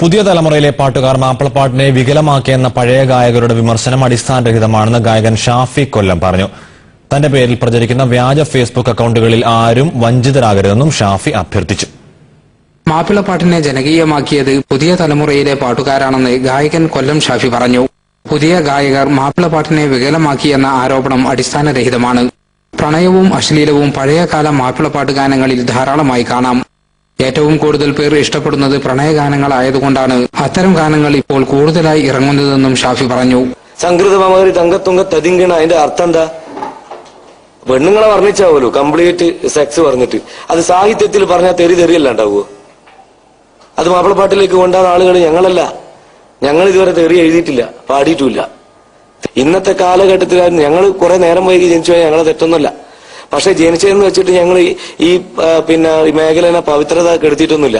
പുതിയ തലമുറയിലെ പാട്ടുകാർ മാപ്പിളപ്പാട്ടിനെ വികലമാക്കിയെന്ന പഴയ ഗായകരുടെ വിമർശനം അടിസ്ഥാനരഹിതമാണെന്ന് ഗായകൻ ഷാഫി കൊല്ലം പറഞ്ഞു. തന്റെ പേരിൽ പ്രചരിക്കുന്ന വ്യാജ ഫേസ്ബുക്ക് അക്കൌണ്ടുകളിൽ ആരും വഞ്ചിതരാകരുതെന്നും ഷാഫി അഭ്യർത്ഥിച്ചു. മാപ്പിളപ്പാട്ടിനെ ജനകീയമാക്കിയത് പുതിയ തലമുറയിലെ പാട്ടുകാരാണെന്ന് ഗായകൻ കൊല്ലം ഷാഫി പറഞ്ഞു. പുതിയ ഗായകർ മാപ്പിളപ്പാട്ടിനെ വികലമാക്കിയെന്ന ആരോപണം അടിസ്ഥാനരഹിതമാണ്. പ്രണയവും അശ്ലീലവും പഴയകാല മാപ്പിളപ്പാട്ട് ഗാനങ്ങളിൽ ധാരാളമായി കാണാം. ഏറ്റവും കൂടുതൽ പേർ ഇഷ്ടപ്പെടുന്നത് പ്രണയഗാനങ്ങളായതുകൊണ്ടാണ് അത്തരം ഗാനങ്ങൾ ഇപ്പോൾ കൂടുതലായി ഇറങ്ങുന്നതെന്നും ഷാഫി പറഞ്ഞു. സംഘൃതമാതിരി തങ്കത്തുങ്ക തതിങ്കണ അതിന്റെ അർത്ഥം എന്താ? പെണ്ണുങ്ങളെ വർണ്ണിച്ചാവല്ലോ കംപ്ലീറ്റ് സെക്സ് പറഞ്ഞിട്ട്. അത് സാഹിത്യത്തിൽ പറഞ്ഞാൽ തെറിയല്ല ഉണ്ടാവുമോ? അത് മാപ്പിളപ്പാട്ടിലേക്ക് കൊണ്ടാകുന്ന ആളുകൾ ഞങ്ങളല്ല. ഞങ്ങൾ ഇതുവരെ തെറി എഴുതിയിട്ടില്ല, പാടിയിട്ടുമില്ല. ഇന്നത്തെ കാലഘട്ടത്തിൽ ഞങ്ങൾ കുറെ നേരം വൈകി ജനിച്ചു പോയാൽ ഞങ്ങളെ തെറ്റൊന്നുമല്ല. പക്ഷെ ജനിച്ചതെന്ന് വെച്ചിട്ട് ഞങ്ങൾ ഈ മേഖലനെ പവിത്രത കെടുത്തിയിട്ടൊന്നുമില്ല.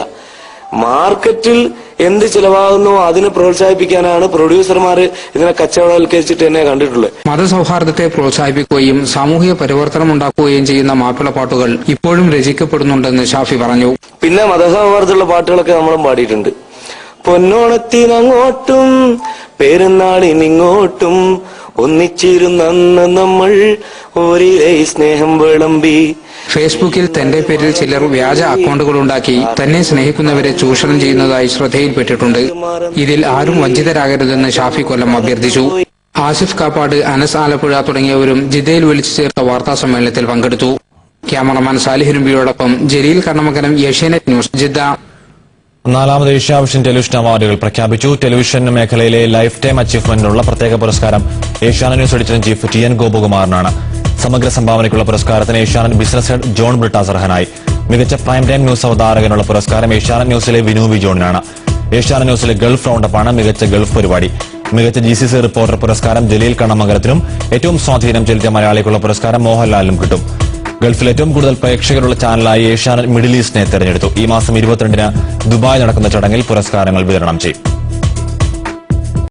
മാർക്കറ്റിൽ എന്ത് ചിലവാകുന്നു അതിനെ പ്രോത്സാഹിപ്പിക്കാനാണ് പ്രൊഡ്യൂസർമാർ ഇതിനെ കച്ചവടവൽക്കരിച്ചിട്ട് തന്നെ കണ്ടിട്ടുള്ളത്. മതസൗഹാർദ്ദത്തെ പ്രോത്സാഹിപ്പിക്കുകയും സാമൂഹിക പരിവർത്തനം ഉണ്ടാക്കുകയും ചെയ്യുന്ന മാപ്പിളപ്പാട്ടുകൾ ഇപ്പോഴും രചിക്കപ്പെടുന്നുണ്ടെന്ന് ഷാഫി പറഞ്ഞു. പിന്നെ മതസൗഹാർദ്ദമുള്ള പാട്ടുകളൊക്കെ നമ്മളും പാടിയിട്ടുണ്ട്. പൊന്നോണത്തിനങ്ങോട്ടും പെരുന്നാളിനിങ്ങോട്ടും ഒന്നിച്ചിരുന്നന്ന് നമ്മൾ ഒരേ സ്നേഹം വിളമ്പി. ഫേസ്ബുക്കിൽ തന്റെ പേരിൽ ചിലർ വ്യാജ അക്കൌണ്ടുകൾ ഉണ്ടാക്കി തന്നെ സ്നേഹിക്കുന്നവരെ ചൂഷണം ചെയ്യുന്നതായി ശ്രദ്ധയിൽപ്പെട്ടിട്ടുണ്ട്. ഇതിൽ ആരും വഞ്ചിതരാകരുതെന്ന് ഷാഫി കൊല്ലം അഭ്യർത്ഥിച്ചു. ആസിഫ് കാപ്പാട്, അനസ് ആലപ്പുഴ തുടങ്ങിയവരും ജിദ്ദയിൽ വിളിച്ചു ചേർത്ത വാർത്താ സമ്മേളനത്തിൽ പങ്കെടുത്തു. ക്യാമറമാൻ സാലിഹിരുമ്പിയോടൊപ്പം ജലീൽ കർണമംഗലം, ഏഷ്യാനെറ്റ് ന്യൂസ്, ജിദ്ദ. 4ാമത് ഏഷ്യാവിഷൻ ടെലിവിഷൻ അവാർഡുകൾ പ്രഖ്യാപിച്ചു. ടെലിവിഷൻ മേഖലയിലെ ലൈഫ് ടൈം അച്ചീവ്മെന്റിനുള്ള പ്രത്യേക പുരസ്കാരം Asianet news editor chief T N ഗോപകുമാറിനാണ്. സമഗ്ര സംഭാവനയ്ക്കുള്ള പുരസ്കാരത്തിന് ഏഷ്യാനെറ്റ് ബിസിനസ് ഹെഡ് ജോൺ ബ്രിട്ടാസ് അർഹനായി. മികച്ച പ്രൈം ടൈം ന്യൂസ് അവതാരകനുള്ള പുരസ്കാരം ഏഷ്യാനെറ്റ് ന്യൂസിലെ വിനു വി ജോണിനാണ്. ഏഷ്യാനെറ്റ് ന്യൂസിലെ ഗൾഫ് റൗണ്ടപ്പാണ് മികച്ച ഗൾഫ് പരിപാടി. മികച്ച GCC റിപ്പോർട്ടർ പുരസ്കാരം ജലീൽ കണ്ണമംഗലത്തിനും ഏറ്റവും സ്വാധീനം ചെലുത്തിയ മലയാളിക്കുള്ള പുരസ്കാരം മോഹൻലാലിനും കിട്ടും. ഗൾഫിൽ ഏറ്റവും കൂടുതൽ പ്രേക്ഷകരുള്ള ചാനലായി ഏഷ്യാനെറ്റ് മിഡിൽ ഈസ്റ്റിനെ തെരഞ്ഞെടുത്തു. ഈ മാസം 22-ന് ദുബായ് നടക്കുന്ന ചടങ്ങിൽ പുരസ്കാരങ്ങൾ വിതരണം ചെയ്യും.